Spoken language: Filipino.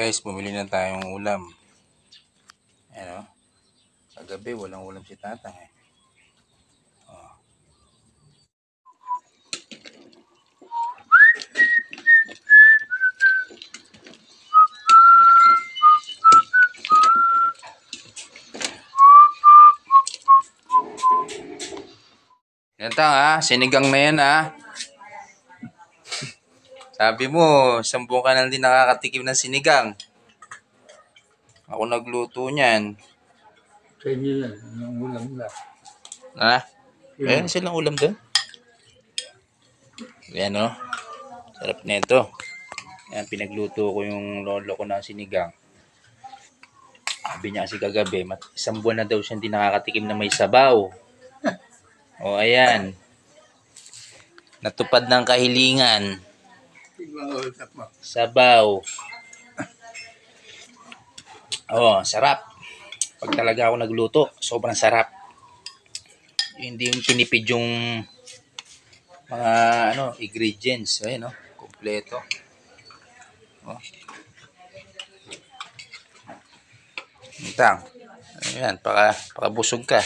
Guys, bumili na tayong ulam. Ayan o. Kagabi, walang ulam si Tatang eh. Oh. Tatang ha, sinigang na yan ha. Sabi mo, 10 ka na din nakakatikim ng sinigang. Ako nagluto niyan. Sa inyo yan, yung ulam nila. Ha? Ayan silang ulam doon. Ayan o. Sarap na ito. Ayan, pinagluto ko yung lolo ko ng sinigang. Sabi niya kasi kagabi, 1 buwan na daw siya hindi nakakatikim na may sabaw. O ayan. Natupad ng kahilingan. Sabaw. Oh, sarap. Pag talaga ako nagluto, sobrang sarap. Hindi yung tinipid yung mga ingredients. Ayun, no? Kompleto. Oh. Tang. Ayan, pakabusog ka.